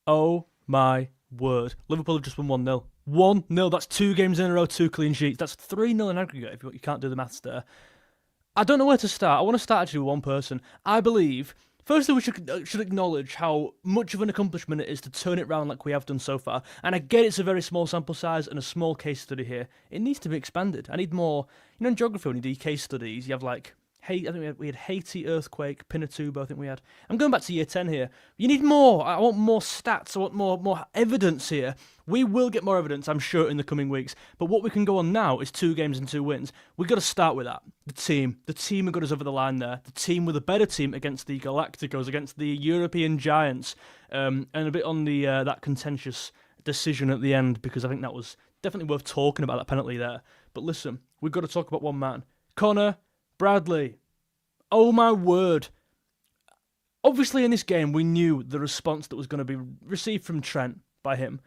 Oh my word. Liverpool have just won 1-0. 1-0. That's 2 games in a row, 2 clean sheets. That's 3-0 in aggregate if you can't do the maths there. I don't know where to start. I want to start actually with one person. I believe, firstly, we should acknowledge how much of an accomplishment it is to turn it round like we have done so far. And I get it's a very small sample size and a small case study here. It needs to be expanded. I need more. You know, in geography, when you do case studies, you have like, I think we had Haiti, earthquake, Pinatubo, I think we had. I'm going back to year 10 here. You need more. I want more stats. I want more evidence here. We will get more evidence, I'm sure, in the coming weeks. But what we can go on now is 2 games and 2 wins. We've got to start with that. The team have got us over the line there. The team with a better team against the Galacticos, against the European giants. And a bit on the that contentious decision at the end, because I think that was definitely worth talking about, that penalty there. But listen, we've got to talk about one man. Connor Bradley. Oh my word. Obviously in this game we knew the response that was going to be received from Trent by him.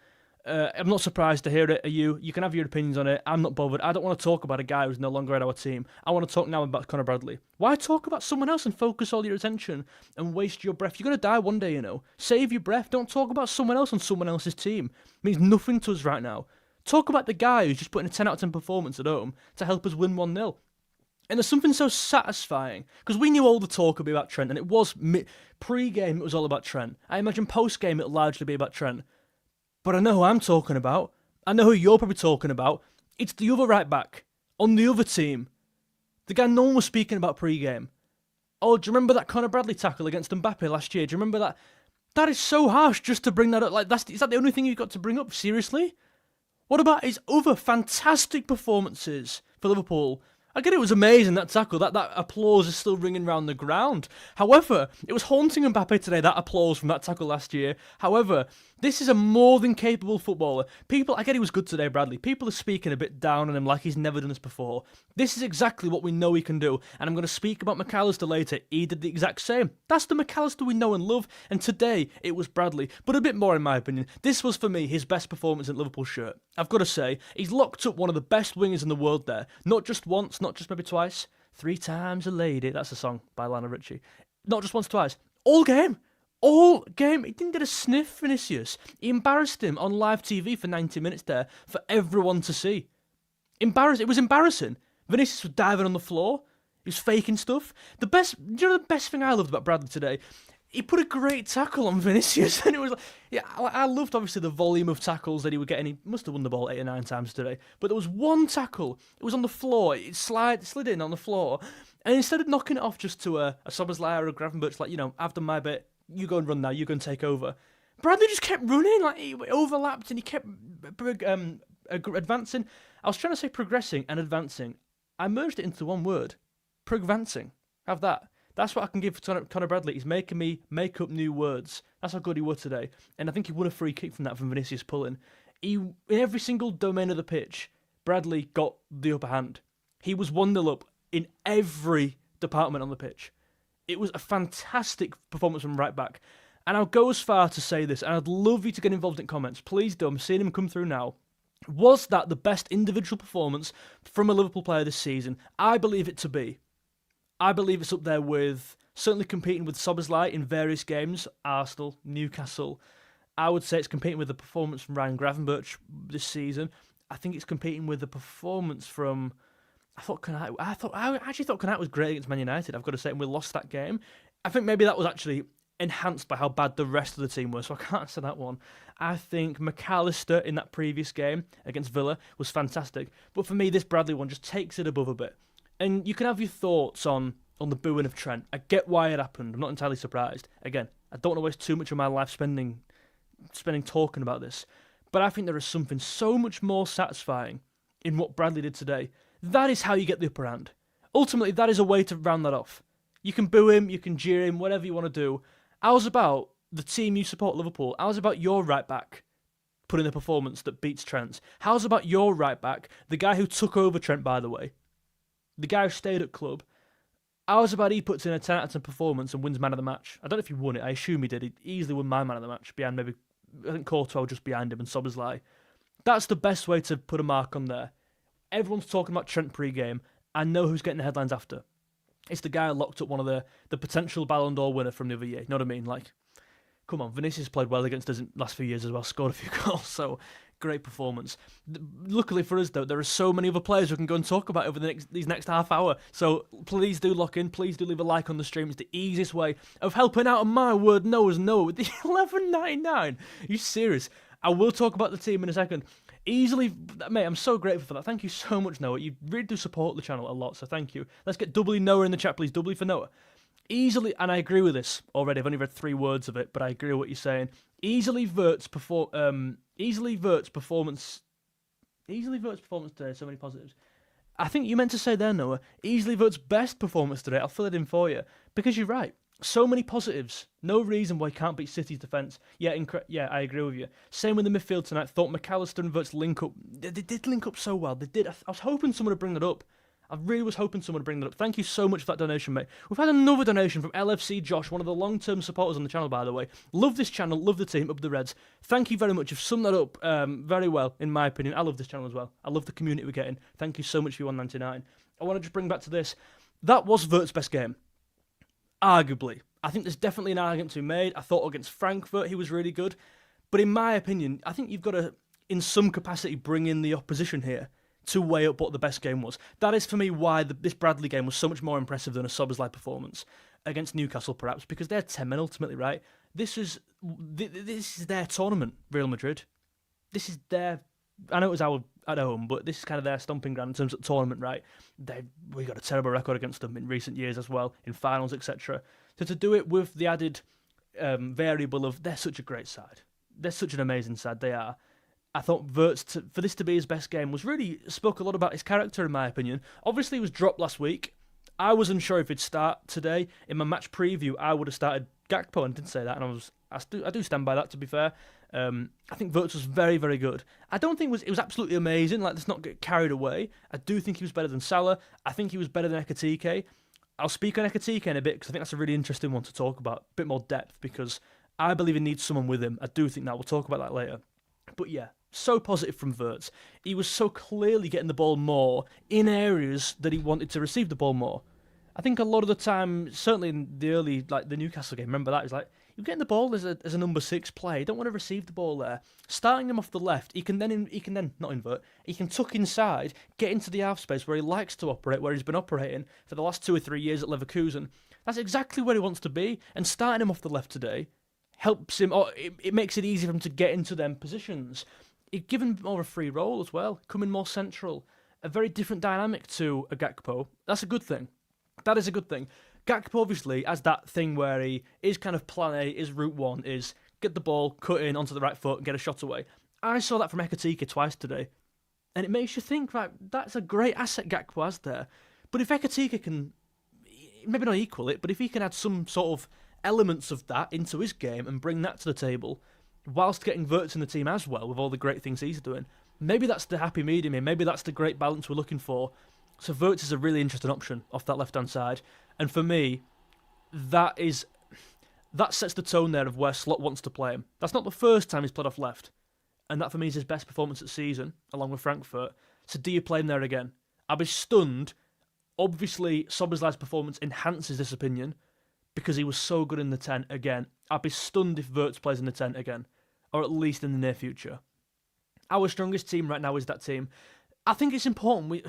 I'm not surprised to hear it. Are you? You can have your opinions on it. I'm not bothered. I don't want to talk about a guy who's no longer at our team. I want to talk now about Connor Bradley. Why talk about someone else and focus all your attention and waste your breath? You're going to die one day, you know. Save your breath. Don't talk about someone else on someone else's team. It means nothing to us right now. Talk about the guy who's just putting a 10 out of 10 performance at home to help us win 1-0. And there's something so satisfying, because we knew all the talk would be about Trent, and it was pre-game, it was all about Trent. I imagine post-game it'll largely be about Trent. But I know who I'm talking about. I know who you're probably talking about. It's the other right back on the other team. The guy no one was speaking about pre-game. Oh, do you remember that Conor Bradley tackle against Mbappe last year? Do you remember that? That is so harsh just to bring that up. Like, is that the only thing you've got to bring up? Seriously? What about his other fantastic performances for Liverpool? I get it was amazing, that tackle. That applause is still ringing around the ground. However, it was haunting Mbappe today, that applause from that tackle last year. However, this is a more than capable footballer. I get he was good today, Bradley. People are speaking a bit down on him like he's never done this before. This is exactly what we know he can do. And I'm going to speak about McAllister later. He did the exact same. That's the McAllister we know and love. And today, it was Bradley. But a bit more in my opinion. This was, for me, his best performance in Liverpool shirt. I've got to say, he's locked up one of the best wingers in the world there. Not just once, not just maybe twice. 3 times a lady. That's a song by Lionel Richie. Not just once, twice. All game. All game. He didn't get a sniff, Vinicius. He embarrassed him on live TV for 90 minutes there for everyone to see. It was embarrassing. Vinicius was diving on the floor. He was faking stuff. Do you know the best thing I loved about Bradley today? He put a great tackle on Vinicius, and it was like, yeah, I loved obviously the volume of tackles that he would get, and he must have won the ball 8 or 9 times today. But there was one tackle. It was on the floor. It slid in on the floor, and instead of knocking it off just to a Szoboszlai or a Gravenberch, like, you know, I've done my bit. You go and run now. You go and take over. Bradley just kept running, like he overlapped, and he kept advancing. I was trying to say progressing and advancing. I merged it into one word. Progrvancing. Have that. That's what I can give for Conor Bradley. He's making me make up new words. That's how good he was today. And I think he won a free kick from Vinicius pulling. In every single domain of the pitch, Bradley got the upper hand. He was 1-0 up in every department on the pitch. It was a fantastic performance from right back. And I'll go as far to say this, and I'd love you to get involved in comments. Please do. I'm seeing him come through now. Was that the best individual performance from a Liverpool player this season? I believe it to be. I believe it's up there with certainly competing with Szoboszlai in various games, Arsenal, Newcastle. I would say it's competing with the performance from Ryan Gravenberch this season. I think it's competing with the performance from... I actually thought Konate was great against Man United, I've got to say, and we lost that game. I think maybe that was actually enhanced by how bad the rest of the team were, so I can't say that one. I think McAllister in that previous game against Villa was fantastic. But for me, this Bradley one just takes it above a bit. And you can have your thoughts on the booing of Trent. I get why it happened. I'm not entirely surprised. Again, I don't want to waste too much of my life spending talking about this. But I think there is something so much more satisfying in what Bradley did today. That is how you get the upper hand. Ultimately, that is a way to round that off. You can boo him, you can jeer him, whatever you want to do. How's about the team you support, Liverpool? How's about your right back putting a performance that beats Trent's? How's about your right back, the guy who took over Trent, by the way? The guy who stayed at club. How's about he puts in a 10 out of 10 performance and wins man of the match? I don't know if he won it. I assume he did. He easily won my man of the match behind maybe, I think Courtois just behind him and Szoboszlai. That's the best way to put a mark on there. Everyone's talking about Trent pre-game. I know who's getting the headlines after. It's the guy who locked up one of the potential Ballon d'Or winner from the other year. You know what I mean? Like, come on, Vinicius played well against us in the last few years as well, scored a few goals, so great performance. Luckily for us, though, there are so many other players we can go and talk about over these next half hour, so please do lock in, please do leave a like on the stream. It's the easiest way of helping out, and my word, Noah's Noah with the $11.99. Are you serious? I will talk about the team in a second. Easily, mate, I'm so grateful for that. Thank you so much, Noah. You really do support the channel a lot, so thank you. Let's get doubly Noah in the chat, please. Doubly for Noah. Easily, and I agree with this already. I've only read 3 words of it, but I agree with what you're saying. Easily Wirtz performance today. So many positives. I think you meant to say there, Noah. Easily Wirtz's best performance today. I'll fill it in for you because you're right. So many positives. No reason why he can't beat City's defence. Yeah, I agree with you. Same with the midfield tonight. Thought McAllister and Wirtz link up. They did link up so well. They did. I was hoping someone would bring that up. I really was hoping someone would bring that up. Thank you so much for that donation, mate. We've had another donation from LFC Josh, one of the long-term supporters on the channel, by the way. Love this channel, love the team, up the Reds. Thank you very much. You've summed that up very well, in my opinion. I love this channel as well. I love the community we're getting. Thank you so much for your $1.99. I want to just bring back to this. That was Wirtz's best game. Arguably. I think there's definitely an argument to be made. I thought against Frankfurt he was really good. But in my opinion, I think you've got to, in some capacity, bring in the opposition here to weigh up what the best game was. That is, for me, why this Bradley game was so much more impressive than a Szoboszlai performance against Newcastle, perhaps, because they're 10 men ultimately, right? This is their tournament, Real Madrid. This is their... I know it was our at home, but this is kind of their stomping ground in terms of the tournament, right? We got a terrible record against them in recent years as well, in finals, etc. So to do it with the added variable of they're such a great side. They're such an amazing side, they are. I thought Wirtz, for this to be his best game, was really spoke a lot about his character, in my opinion. Obviously, he was dropped last week. I was unsure if he'd start today. In my match preview, I would have started Gakpo, and didn't say that, and I do stand by that, to be fair. I think Wirtz was very, very good. I don't think it was absolutely amazing. Like, let's not get carried away. I do think he was better than Salah. I think he was better than Ekitike. I'll speak on Ekitike in a bit, because I think that's a really interesting one to talk about. A bit more depth, because I believe he needs someone with him. I do think that. We'll talk about that later. But yeah, so positive from Wirtz. He was so clearly getting the ball more in areas that he wanted to receive the ball more. I think a lot of the time, certainly in the early, like the Newcastle game, remember that? It's like, you're getting the ball as a number 6 player. You don't want to receive the ball there. Starting him off the left, he can then not invert. He can tuck inside, get into the half space where he likes to operate, where he's been operating for the last 2 or 3 years at Leverkusen. That's exactly where he wants to be. And starting him off the left today helps him, or it makes it easy for him to get into them positions. It gives him more of a free role as well, coming more central. A very different dynamic to a Gakpo. That's a good thing. That is a good thing. Gakpo obviously has that thing where he is kind of plan A, his route 1 is get the ball, cut in onto the right foot and get a shot away. I saw that from Ekitike twice today. And it makes you think, right, that's a great asset Gakpo has there. But if Ekitike can, maybe not equal it, but if he can add some sort of elements of that into his game and bring that to the table, whilst getting Wirtz in the team as well, with all the great things he's doing, maybe that's the happy medium here. Maybe that's the great balance we're looking for. So Wirtz is a really interesting option off that left-hand side. And for me, that sets the tone there of where Slot wants to play him. That's not the first time he's played off left. And that for me is his best performance at season, along with Frankfurt. So do you play him there again? I'll be stunned. Obviously, Szoboszlai's performance enhances this opinion because he was so good in the 10 again. I'd be stunned if Wirtz plays in the 10 again, or at least in the near future. Our strongest team right now is that team. I think it's important.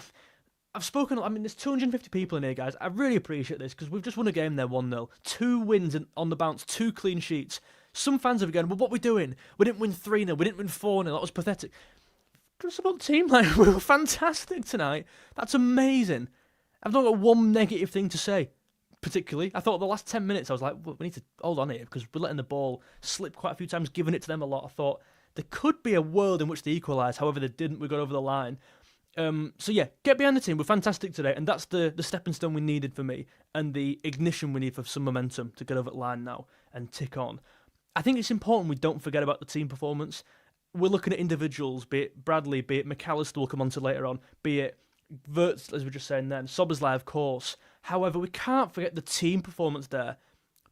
I've spoken, I mean, there's 250 people in here, guys. I really appreciate this because we've just won a game there 1-0. 2 wins on the bounce, 2 clean sheets. Some fans are going, well, what are we doing? We didn't win 3-0, we didn't win 4-0, that was pathetic. Just about the team, like, we were fantastic tonight. That's amazing. I've not got one negative thing to say, particularly. I thought the last 10 minutes, I was like, well, we need to hold on here because we're letting the ball slip quite a few times, giving it to them a lot. I thought there could be a world in which they equalise. However, they didn't. We got over the line. So yeah, get behind the team. We're fantastic today, and that's the stepping stone we needed for me, and the ignition we need for some momentum to get over the line now and tick on. I think it's important we don't forget about the team performance. We're looking at individuals, be it Bradley, be it McAllister, we'll come on to later on, be it Wirtz, as we were just saying then, Szoboszlai, of course. However, we can't forget the team performance there,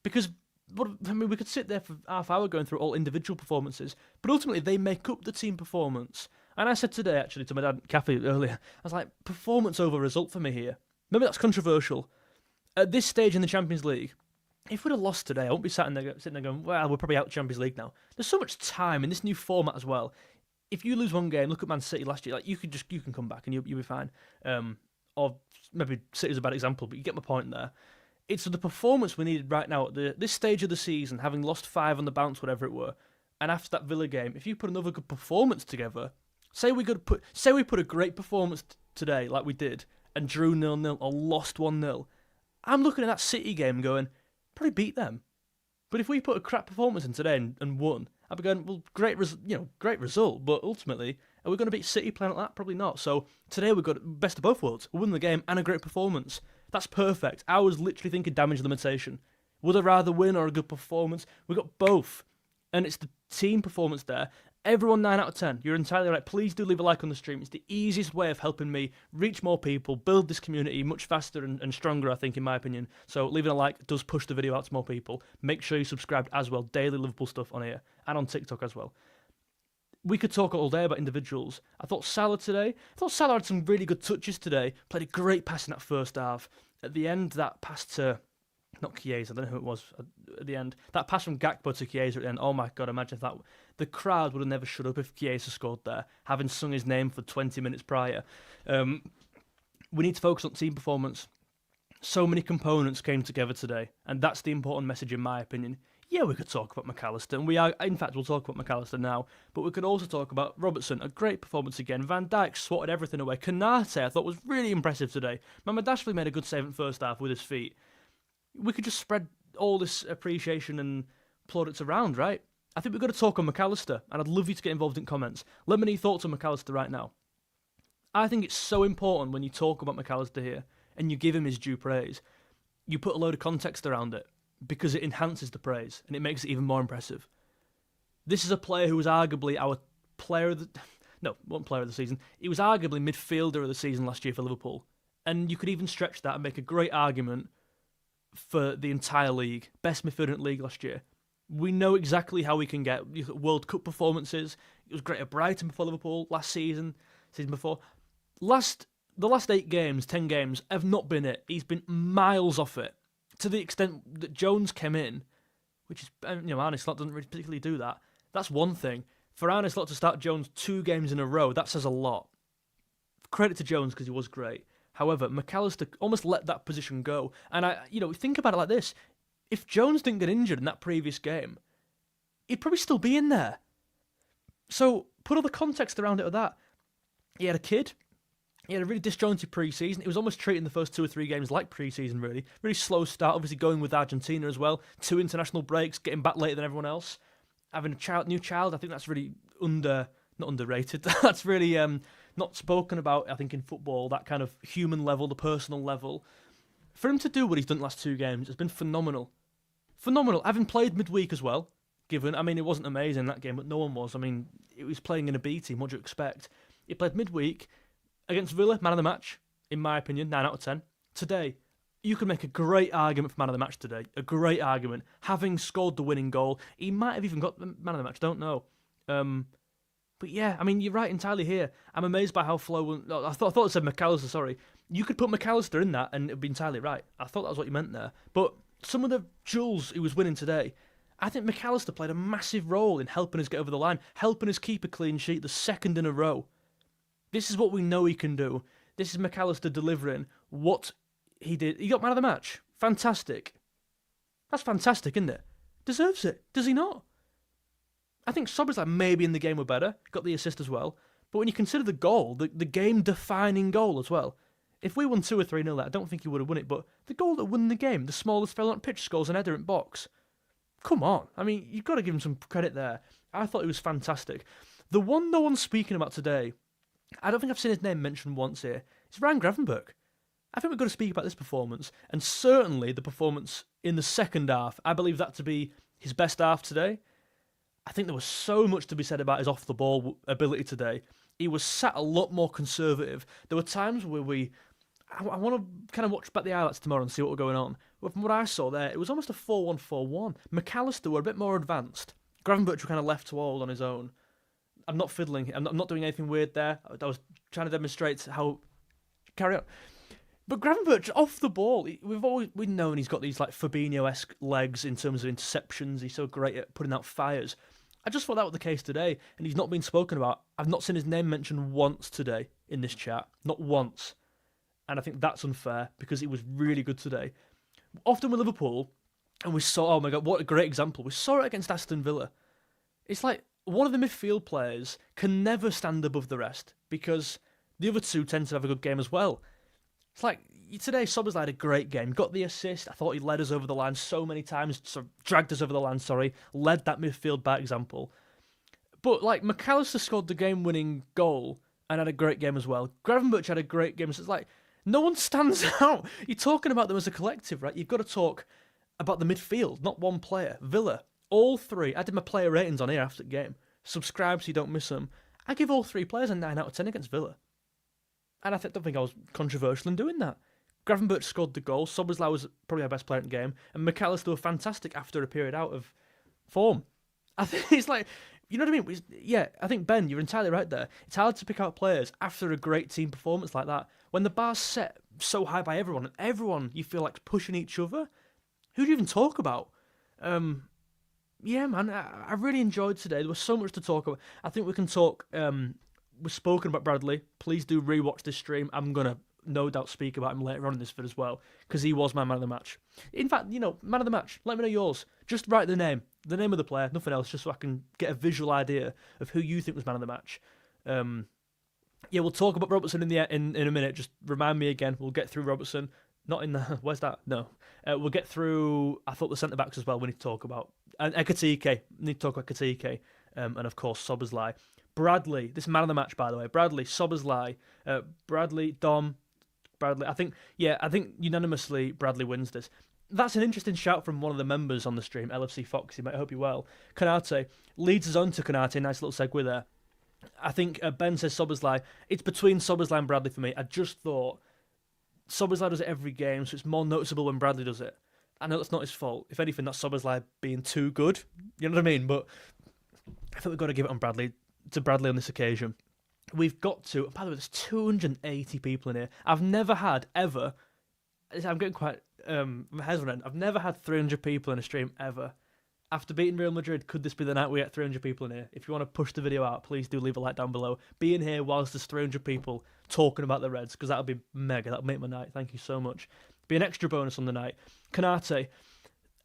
because we could sit there for half hour going through all individual performances, but ultimately they make up the team performance. And I said today, actually, to my dad, Cafe, earlier, I was like, performance over result for me here. Maybe that's controversial. At this stage in the Champions League, if we'd have lost today, I wouldn't be sitting there going, well, we're probably out Champions League now. There's so much time in this new format as well. If you lose one game, look at Man City last year. Like you can come back and you'll be fine. Or maybe City's a bad example, but you get my point there. It's the performance we needed right now at this stage of the season, having lost 5 on the bounce, whatever it were, and after that Villa game, if you put another good performance together, say we put a great performance today like we did, and drew 0-0 or lost 1-0, I'm looking at that City game going, probably beat them. But if we put a crap performance in today and won, I'd be going, well, great result, but ultimately, are we going to beat City playing like that? Probably not. So today we've got best of both worlds. We won the game and a great performance. That's perfect. I was literally thinking damage limitation. Would I rather win or a good performance? We got both. And it's the team performance there. Everyone 9 out of 10. You're entirely right. Please do leave a like on the stream. It's the easiest way of helping me reach more people, build this community much faster and stronger, I think, in my opinion. So leaving a like does push the video out to more people. Make sure you subscribe as well. Daily Liverpool stuff on here and on TikTok as well. We could talk all day about individuals. I thought Salah had some really good touches today. Played a great pass in that first half. At the end, that pass to, not Chiesa, I don't know who it was at the end. That pass from Gakpo to Chiesa at the end. Oh my God, imagine if that. The crowd would have never shut up if Chiesa scored there, having sung his name for 20 minutes prior. We need to focus on team performance. So many components came together today, and that's the important message in my opinion. Yeah, we could talk about McAllister, and in fact, we'll talk about McAllister now, but we could also talk about Robertson, a great performance again. Van Dijk swatted everything away. Konate, I thought, was really impressive today. Mamadashvili made a good save in the first half with his feet. We could just spread all this appreciation and plaudits around, right? I think we've got to talk on McAllister, and I'd love you to get involved in comments. Let me know your thoughts on McAllister right now. I think it's so important when you talk about McAllister here, and you give him his due praise, you put a load of context around it, because it enhances the praise and it makes it even more impressive. This is a player who was arguably our wasn't player of the season. He was arguably midfielder of the season last year for Liverpool. And you could even stretch that and make a great argument for the entire league. Best midfielder in the league last year. We know exactly how we can get World Cup performances. It was great at Brighton before Liverpool last season before. The last 8 games, 10 games, have not been it. He's been miles off it. To the extent that Jones came in, which is, Arne Slot doesn't really particularly do that. That's one thing. For Arne Slot to start Jones 2 games in a row, that says a lot. Credit to Jones because he was great. However, McAllister almost let that position go. And think about it like this. If Jones didn't get injured in that previous game, he'd probably still be in there. So put all the context around it with that. He had a kid. He had a really disjointed pre-season. He was almost treating the first 2 or 3 games like pre-season, really. Really slow start, obviously going with Argentina as well. 2 international breaks, getting back later than everyone else. Having a new child, I think that's really not underrated. That's really not spoken about, I think, in football, that kind of human level, the personal level. For him to do what he's done the last 2 games has been phenomenal. Phenomenal. Having played midweek as well, it wasn't amazing that game, but no one was. He was playing in a B team, what do you expect? He played midweek. Against Villa, man of the match, in my opinion, 9 out of 10. Today, you could make a great argument for man of the match today. A great argument. Having scored the winning goal, he might have even got the man of the match, don't know. But yeah, you're right entirely here. I'm amazed by how I thought it said McAllister, sorry. You could put McAllister in that and it'd be entirely right. I thought that was what you meant there. But some of the jewels he was winning today, I think McAllister played a massive role in helping us get over the line, helping us keep a clean sheet the 2nd in a row. This is what we know he can do. This is McAllister delivering what he did. He got man of the match. Fantastic. That's fantastic, isn't it? Deserves it. Does he not? I think Sober's maybe in the game were better. Got the assist as well. But when you consider the goal, the game-defining goal as well. If we won 2 or 3-0 that, I don't think he would have won it. But the goal that won the game, the smallest fella on pitch scores an header in box. Come on. You've got to give him some credit there. I thought it was fantastic. The one no one's speaking about today, I don't think I've seen his name mentioned once here. It's Ryan Gravenberch. I think we've got to speak about this performance, and certainly the performance in the second half. I believe that to be his best half today. I think there was so much to be said about his off-the-ball ability today. He was sat a lot more conservative. There were times where I want to kind of watch back the highlights tomorrow and see what was going on. But from what I saw there, it was almost a 4-1-4-1. McAllister were a bit more advanced. Gravenberch were kind of left to hold on his own. I'm not fiddling. I'm not doing anything weird there. I was trying to demonstrate how... Carry on. But Gravenberch, off the ball, we've known he's got these like Fabinho-esque legs in terms of interceptions. He's so great at putting out fires. I just thought that was the case today, and he's not been spoken about. I've not seen his name mentioned once today in this chat, not once. And I think that's unfair because he was really good today. Often with Liverpool, and we saw, oh my God, what a great example. We saw it against Aston Villa. It's like one of the midfield players can never stand above the rest because the other two tend to have a good game as well. It's like today, Szoboszlai had a great game. Got the assist. I thought he led us over the line so many times. Dragged us over the line, led that midfield by example. But like McAllister scored the game-winning goal and had a great game as well. Gravenberch had a great game. So it's like no one stands out. You're talking about them as a collective, right? You've got to talk about the midfield, not one player. Villa, all three. I did my player ratings on here after the game. Subscribe so you don't miss them. I give all three players a 9 out of 10 against Villa. And I don't think I was controversial in doing that. Gravenberch scored the goal. Szoboszlai was probably our best player in the game. And McAllister were fantastic after a period out of form. I think it's like, you know what I mean? Yeah, I think, Ben, you're entirely right there. It's hard to pick out players after a great team performance like that. When the bar's set so high by everyone, and everyone you feel like pushing each other, who do you even talk about? Yeah, man, I really enjoyed today. There was so much to talk about. I think we can talk... We've spoken about Bradley. Please do rewatch this stream. I'm going to no doubt speak about him later on in this vid as well, because he was my man of the match. In fact, man of the match, let me know yours. Just write the name of the player, nothing else, just so I can get a visual idea of who you think was man of the match. Yeah, we'll talk about Robertson in a minute. Just remind me again. We'll get through Robertson. Not in the... Where's that? No. We'll get through... I thought the centre-backs as well we need to talk about. And Ekitike. Need to talk about Ekitike. And, of course, Szoboszlai. Bradley, this man of the match, by the way. Bradley, Szoboszlai, Bradley, Dom, Bradley. I think unanimously Bradley wins this. That's an interesting shout from one of the members on the stream, LFC Foxy, mate. I hope you're well. Konate leads us on to Konate. Nice little segue there. I think Ben says Szoboszlai. It's between Szoboszlai and Bradley for me. I just thought Szoboszlai does it every game, so it's more noticeable when Bradley does it. I know that's not his fault. If anything, that's Szoboszlai being too good. You know what I mean? But I think we've got to give it to Bradley on this occasion. We've got to... By the way, there's 280 people in here. I've never had, ever... I'm getting quite... my head's running. I've never had 300 people in a stream, ever. After beating Real Madrid, could this be the night we get 300 people in here? If you want to push the video out, please do leave a like down below. Be in here whilst there's 300 people talking about the Reds, because that'll be mega. That'll make my night. Thank you so much. Be an extra bonus on the night. Konate,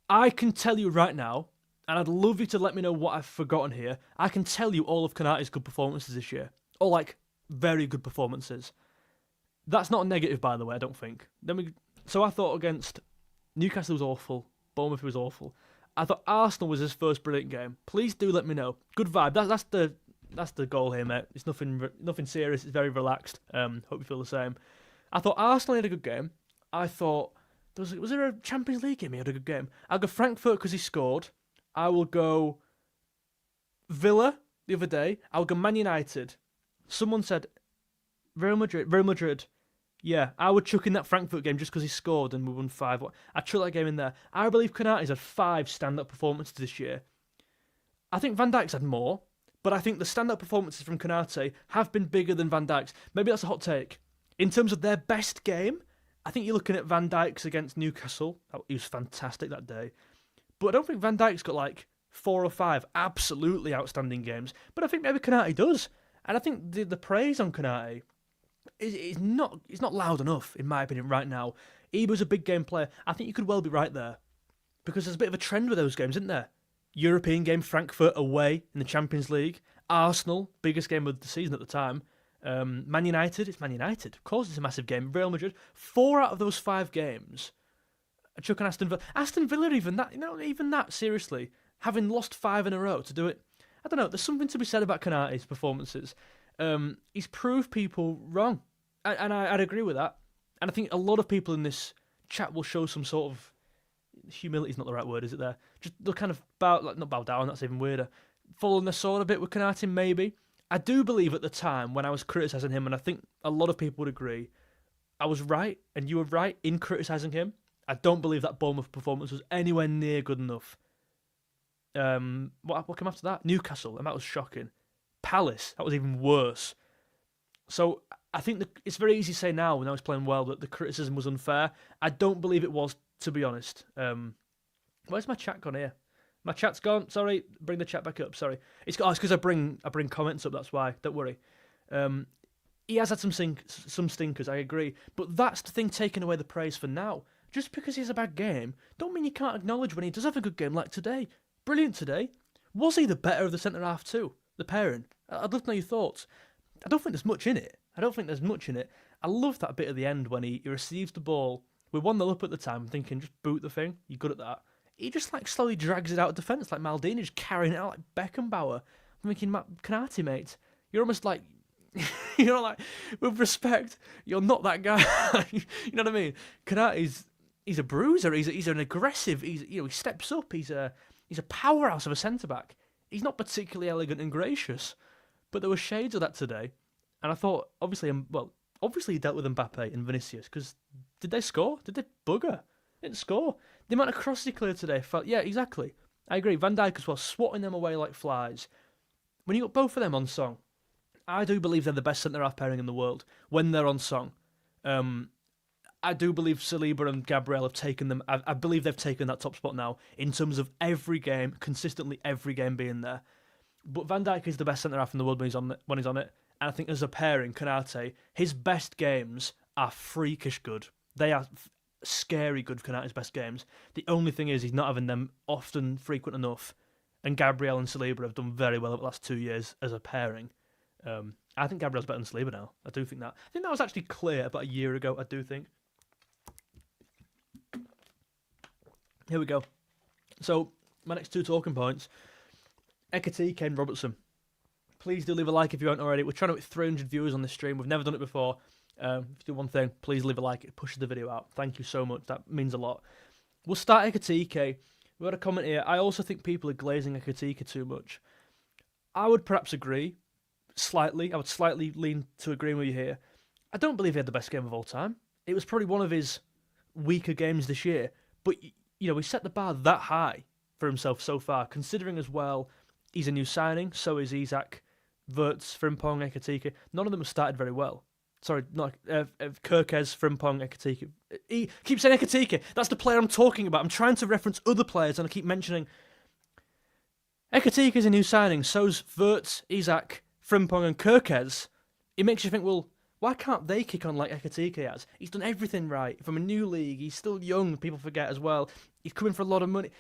I can tell you right now, and I'd love you to let me know what I've forgotten here. I can tell you all of Konate's good performances this year. Or, like, very good performances. That's not a negative, by the way, I don't think. So I thought against Newcastle was awful. Bournemouth was awful. I thought Arsenal was his first brilliant game. Please do let me know. Good vibe. That's the goal here, mate. It's nothing serious. It's very relaxed. Hope you feel the same. I thought Arsenal had a good game. I thought... Was there a Champions League game he had a good game? I'll go Frankfurt because he scored. I will go Villa the other day. I'll go Man United. Someone said Real Madrid. Yeah, I would chuck in that Frankfurt game just because he scored and we won 5-1. I'd chuck that game in there. I believe Konate's had 5 stand-up performances this year. I think Van Dijk's had more, but I think the stand-up performances from Konate have been bigger than Van Dijk's. Maybe that's a hot take. In terms of their best game, I think you're looking at Van Dijk's against Newcastle. He was fantastic that day. But I don't think Van Dijk's got like 4 or 5 absolutely outstanding games. But I think maybe Konate does. And I think the praise on Konate is not loud enough, in my opinion, right now. Eber's a big game player. I think you could well be right there. Because there's a bit of a trend with those games, isn't there? European game, Frankfurt away in the Champions League. Arsenal, biggest game of the season at the time. Man United, it's Man United. Of course it's a massive game. Real Madrid, 4 out of those 5 games. Chuck and Aston Villa. Aston Villa, even that, seriously. Having lost 5 in a row to do it. I don't know, there's something to be said about Konate's performances. He's proved people wrong. And I'd agree with that. And I think a lot of people in this chat will show some sort of... Humility is not the right word, is it there? Just they'll kind of not bow down, that's even weirder. Fall on their sword a bit with Konate, maybe. I do believe at the time when I was criticising him, and I think a lot of people would agree, I was right, and you were right in criticising him. I don't believe that Bournemouth performance was anywhere near good enough. What came after that? Newcastle, and that was shocking. Palace, that was even worse. So I think it's very easy to say now, when I was playing well, that the criticism was unfair. I don't believe it was, to be honest. Where's my chat gone here? My chat's gone. Sorry, bring the chat back up. Sorry, it's because I bring comments up. That's why. Don't worry. He has had some stinkers. I agree, but that's the thing, taking away the praise for now. Just because he has a bad game, don't mean you can't acknowledge when he does have a good game, like today. Brilliant today. Was he the better of the centre half too? The pairing. I'd love to know your thoughts. I don't think there's much in it. I love that bit at the end when he receives the ball. We're 1-0 up at the time. I'm thinking, just boot the thing. You're good at that. He just like slowly drags it out of defence, like Maldini, just carrying it out like Beckenbauer. I'm thinking, Konate, mate, you're almost like, like, with respect, you're not that guy. You know what I mean? Konate's, he's a bruiser. He's an aggressive. He steps up. He's a powerhouse of a centre back. He's not particularly elegant and gracious, but there were shades of that today. And I thought, obviously he dealt with Mbappe and Vinicius, because did they score? Did they bugger? They didn't score. The amount of crosses he cleared today felt, yeah, exactly. I agree. Van Dijk as well, swatting them away like flies. When you got both of them on song, I do believe they're the best centre-half pairing in the world when they're on song. I do believe Saliba and Gabriel have taken them. I believe they've taken that top spot now in terms of every game, consistently every game being there. But Van Dijk is the best centre-half in the world when he's on it. And I think as a pairing, Konate, his best games are freakish good. They are scary good for Konate's best games. The only thing is he's not having them often frequent enough. And Gabriel and Saliba have done very well over the last 2 years as a pairing. I think Gabriel's better than Saliba now. I do think that. I think that was actually clear about a year ago, I do think. Here we go. So, my next 2 talking points. Ekitike and Robertson. Please do leave a like if you haven't already. We're trying to hit 300 viewers on this stream. We've never done it before. If you do one thing, please leave a like. It pushes the video out. Thank you so much. That means a lot. We'll start Ekitike. We had a comment here. I also think people are glazing Ekitike too much. I would perhaps agree. Slightly. I would slightly lean to agreeing with you here. I don't believe he had the best game of all time. It was probably one of his weaker games this year. But, he set the bar that high for himself so far, considering as well he's a new signing, so is Isak, Wirtz, Frimpong, Ekitike. None of them have started very well. Sorry, not Kirkez, Frimpong, Ekitike. Keep saying Ekitike. That's the player I'm talking about. I'm trying to reference other players, and I keep mentioning Ekitike is a new signing. So's Wirtz, Isak, Frimpong, and Kirkez. It makes you think, well, why can't they kick on like Ekitike has? He's done everything right. From a new league, he's still young, people forget as well. He's coming for a lot of money.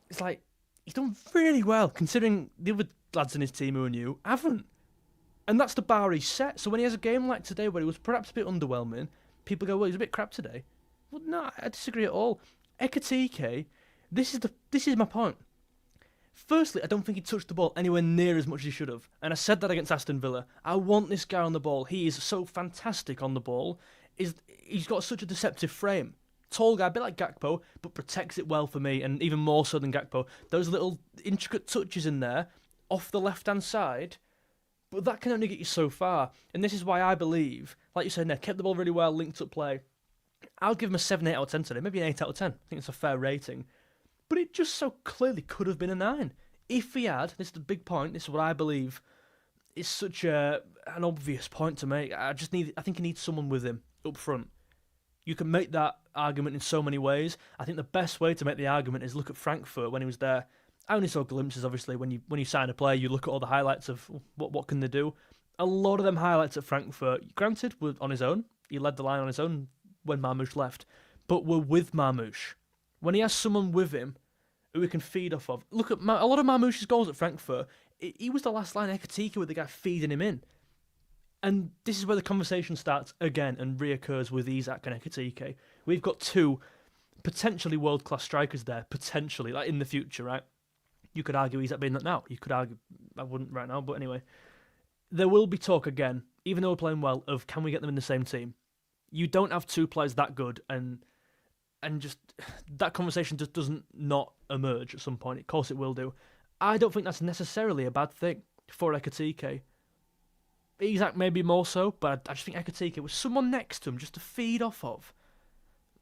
It's like, he's done really well, considering the other lads in his team who are new haven't. And that's the bar he's set. So when he has a game like today where he was perhaps a bit underwhelming, people go, well, he's a bit crap today. Well, no, I disagree at all. Ekitike, this is my point. Firstly, I don't think he touched the ball anywhere near as much as he should have. And I said that against Aston Villa. I want this guy on the ball. He is so fantastic on the ball. He's got such a deceptive frame. Tall guy, a bit like Gakpo, but protects it well for me, and even more so than Gakpo. Those little intricate touches in there, off the left-hand side, but that can only get you so far. And this is why I believe, like you said, Nick, kept the ball really well, linked up play. I'll give him a 7, 8 out of 10 today, maybe an 8 out of 10. I think it's a fair rating. But it just so clearly could have been a 9. If he had, this is the big point, this is what I believe is such an obvious point to make. I think he needs someone with him up front. You can make that argument in so many ways. I think the best way to make the argument is look at Frankfurt when he was there. I only saw glimpses, obviously. When you sign a player, you look at all the highlights of what can they do. A lot of them highlights at Frankfurt, granted, were on his own. He led the line on his own when Marmoush left, but were with Marmoush. When he has someone with him who he can feed off of. Look at a lot of Marmoush's goals at Frankfurt. He was the last line, Ekitike, with the guy feeding him in. And this is where the conversation starts again and reoccurs with Isak and Ekitike. We've got 2 potentially world-class strikers there, potentially, like in the future, right? You could argue Isak being that now. You could argue, I wouldn't right now, but anyway. There will be talk again, even though we're playing well, of can we get them in the same team? You don't have 2 players that good, and just that conversation just doesn't not emerge at some point. Of course it will do. I don't think that's necessarily a bad thing for Ekitike. Isak maybe more so, but I just think Ekitike with someone next to him just to feed off of.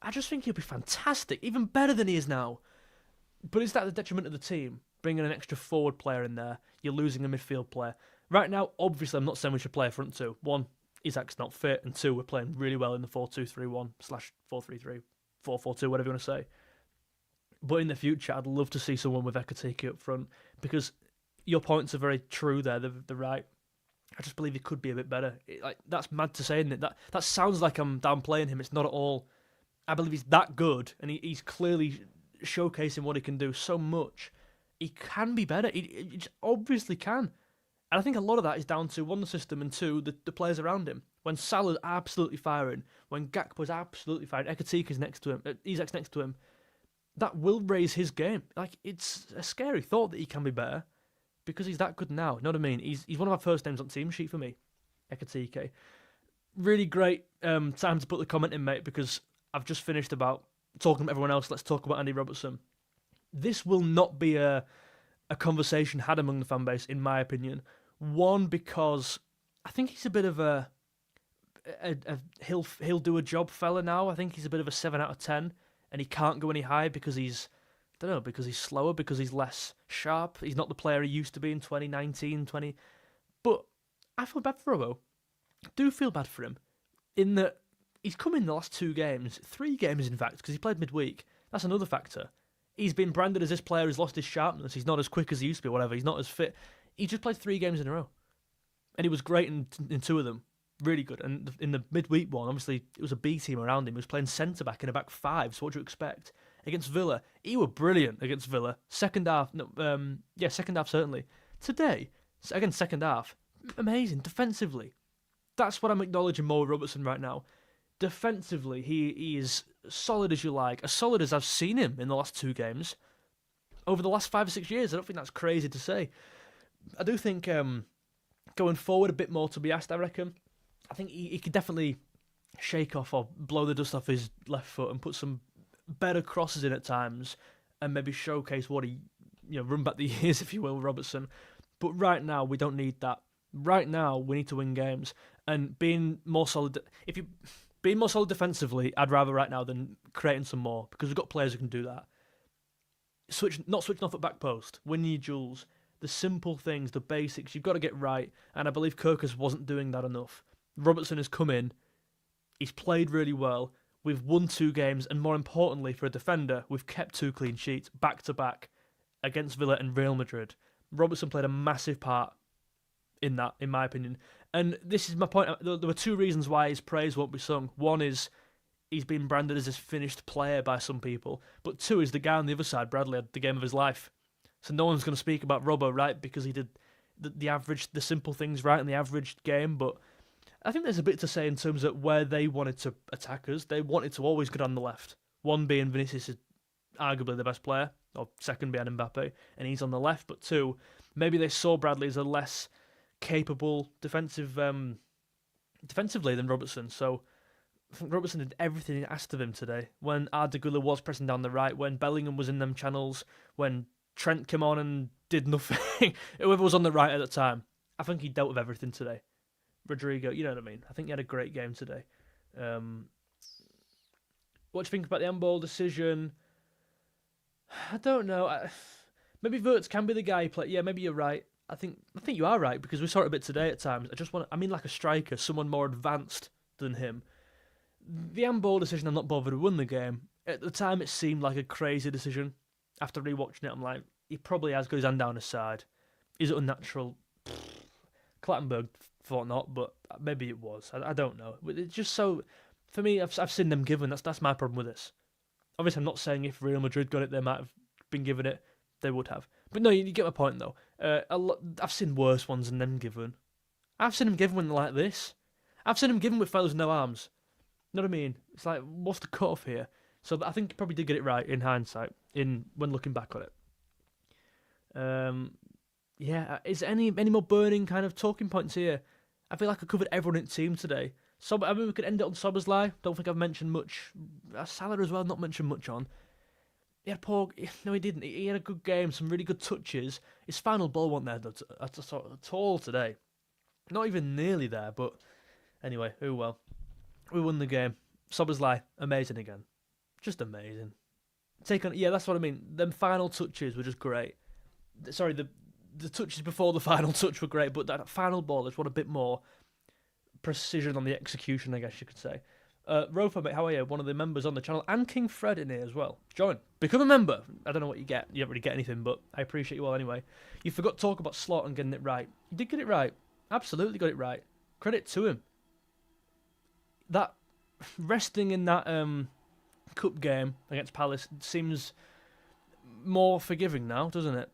I just think he'll be fantastic, even better than he is now. But is that the detriment of the team? Bringing an extra forward player in there, you're losing a midfield player. Right now, obviously, I'm not saying we should play a front 2. 1, Isak's not fit, and 2, we're playing really well in the 4-2-3-1/4-3-3, 4-4-2, whatever you want to say. But in the future, I'd love to see someone with Ekitike up front, because your points are very true there. They're right. I just believe he could be a bit better. That's mad to say, isn't it? That sounds like I'm downplaying him. It's not at all. I believe he's that good, and he's clearly showcasing what he can do so much. He can be better. He just obviously can. And I think a lot of that is down to, 1, the system, and 2, the players around him. When Salah's absolutely firing, when Gakpo's absolutely firing, Ekitike's next to him, Isak's next to him, that will raise his game. It's a scary thought that he can be better, because he's that good now. You know what I mean? He's one of my first names on team sheet for me, Ekitike. Really great time to put the comment in, mate, because I've just finished about talking to everyone else. Let's talk about Andy Robertson. This will not be a conversation had among the fan base, in my opinion. 1, because I think he's a bit of a he'll do a job fella now. I think he's a bit of a 7 out of 10, and he can't go any higher because because he's slower, because he's less sharp. He's not the player he used to be in 2019, 20. But I feel bad for Robo. I do feel bad for him, in that he's come in the last 2 games, 3 games in fact, because he played midweek. That's another factor. He's been branded as this player who's lost his sharpness. He's not as quick as he used to be, whatever. He's not as fit. He just played 3 games in a row. And he was great in 2 of them. Really good. And in the midweek one, obviously, it was a B team around him. He was playing centre-back in a back 5, so what do you expect? Against Villa, he were brilliant against Villa. Second half, second half certainly. Today, again, second half, amazing. Defensively. That's what I'm acknowledging more with Robertson right now. Defensively, he is solid as you like. As solid as I've seen him in the last 2 games. Over the last 5 or 6 years, I don't think that's crazy to say. I do think going forward a bit more to be asked, I reckon. I think he could definitely shake off or blow the dust off his left foot and put some better crosses in at times and maybe showcase what he, run back the years, if you will, Robertson. But right now, we don't need that. Right now, we need to win games. And being more solid defensively, I'd rather right now than creating some more, because we've got players who can do that. Not switching off at back post, win your duels, the simple things, the basics, you've got to get right. And I believe Kirkus wasn't doing that enough. Robertson has come in, he's played really well, we've won 2 games, and more importantly for a defender, we've kept 2 clean sheets back-to-back against Villa and Real Madrid. Robertson played a massive part in that, in my opinion. And this is my point. There were 2 reasons why his praise won't be sung. 1 is he's been branded as this finished player by some people, but 2 is the guy on the other side, Bradley, had the game of his life. So no one's going to speak about Robbo, right, because he did the simple things right in the average game, but I think there's a bit to say in terms of where they wanted to attack us. They wanted to always go down the left. 1 being Vinicius is arguably the best player, or second behind Mbappe, and he's on the left. But 2, maybe they saw Bradley as a less capable defensively than Robertson. So I think Robertson did everything he asked of him today. When Ardagula was pressing down the right, when Bellingham was in them channels, when Trent came on and did nothing, whoever was on the right at the time, I think he dealt with everything today. Rodrigo, you know what I mean? I think he had a great game today. What do you think about the handball decision? I don't know. Maybe Wirtz can be the guy he played. Yeah, maybe you're right. I think you are right, because we saw it a bit today at times. I mean like a striker, someone more advanced than him. The handball decision, I'm not bothered. We won the game. At the time, it seemed like a crazy decision. After rewatching it, I'm like, he probably has got his hand down his side. Is it unnatural? Clattenburg thought not, but maybe it was. I don't know. It's just so, for me, I've seen them given. That's my problem with this. Obviously, I'm not saying if Real Madrid got it, they might have been given it. They would have. But no, you get my point, though. I've seen worse ones than them given. I've seen them given when they're like this. I've seen them given with fellas with no arms. You know what I mean? It's like, what's the cut-off here? So I think you probably did get it right in hindsight, when looking back on it. Yeah, is there any more burning kind of talking points here? I feel like I covered everyone in the team today. I mean, we could end it on Szoboszlai. Don't think I've mentioned much. Salah as well, not mentioned much on. He had no, he didn't. He had a good game, some really good touches. His final ball wasn't there at all today. Not even nearly there, but anyway, oh well. We won the game. Szoboszlai, amazing again. Just amazing. That's what I mean. Them final touches were just great. Sorry, the touches before the final touch were great, but that final ball, I just want a bit more precision on the execution, I guess you could say. Rofa, mate, how are you? One of the members on the channel, and King Fred in here as well. Join. Become a member. I don't know what you get. You don't really get anything, but I appreciate you all anyway. You forgot to talk about Slot and getting it right. You did get it right. Absolutely got it right. Credit to him. That resting in that cup game against Palace seems more forgiving now, doesn't it?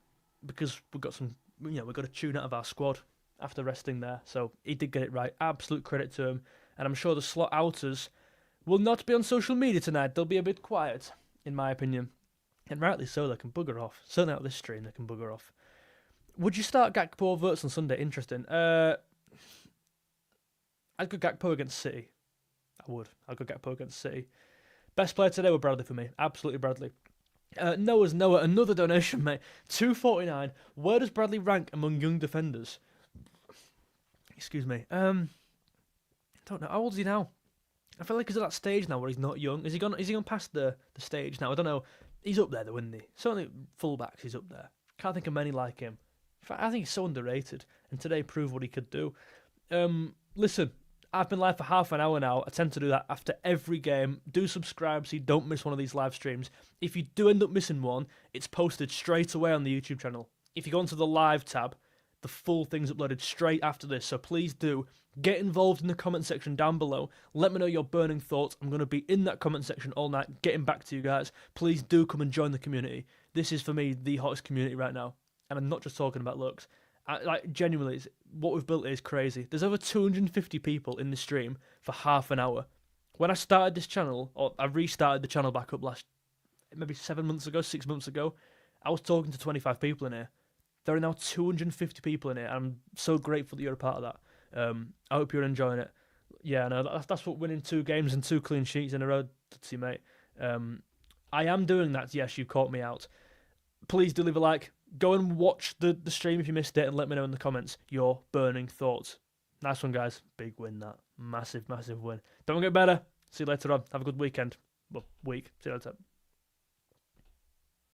Because we've got some, we've got a tune out of our squad after resting there. So he did get it right. Absolute credit to him. And I'm sure the Slot outers will not be on social media tonight. They'll be a bit quiet, in my opinion. And rightly so, they can bugger off. Certainly out of this stream, they can bugger off. Would you start Gakpo or Wirtz on Sunday? Interesting. I'd go Gakpo against City. I would. I'd go Gakpo against City. Best player today was Bradley for me. Absolutely Bradley. Noah's Noah, another donation, mate. 249. Where does Bradley rank among young defenders? Excuse me. Don't know. How old is he now? I feel like he's at that stage now where he's not young. Is he gone past the stage now? I don't know. He's up there though, isn't he? Certainly fullbacks, he's up there. Can't think of many like him. In fact, I think he's so underrated. And today proved what he could do. Listen, I've been live for half an hour now. I tend to do that after every game. Do subscribe so you don't miss one of these live streams. If you do end up missing one, it's posted straight away on the YouTube channel. If you go onto the live tab, the full thing's uploaded straight after this. So please do get involved in the comment section down below. Let me know your burning thoughts. I'm going to be in that comment section all night, getting back to you guys. Please do come and join the community. This is, for me, the hottest community right now. And I'm not just talking about looks. Genuinely, what we've built is crazy. There's over 250 people in the stream for half an hour. When I started this channel, or I restarted the channel back up maybe 7 months ago, 6 months ago, I was talking to 25 people in here. There are now 250 people in here. I'm so grateful that you're a part of that. I hope you're enjoying it. Yeah, no, that's what winning 2 games and 2 clean sheets in a row to you, mate. I am doing that. Yes, you caught me out. Please do leave a like. Go and watch the stream if you missed it and let me know in the comments your burning thoughts. Nice one, guys. Big win, that. Massive, massive win. Don't get better. See you later on. Have a good weekend. Well, week. See you later.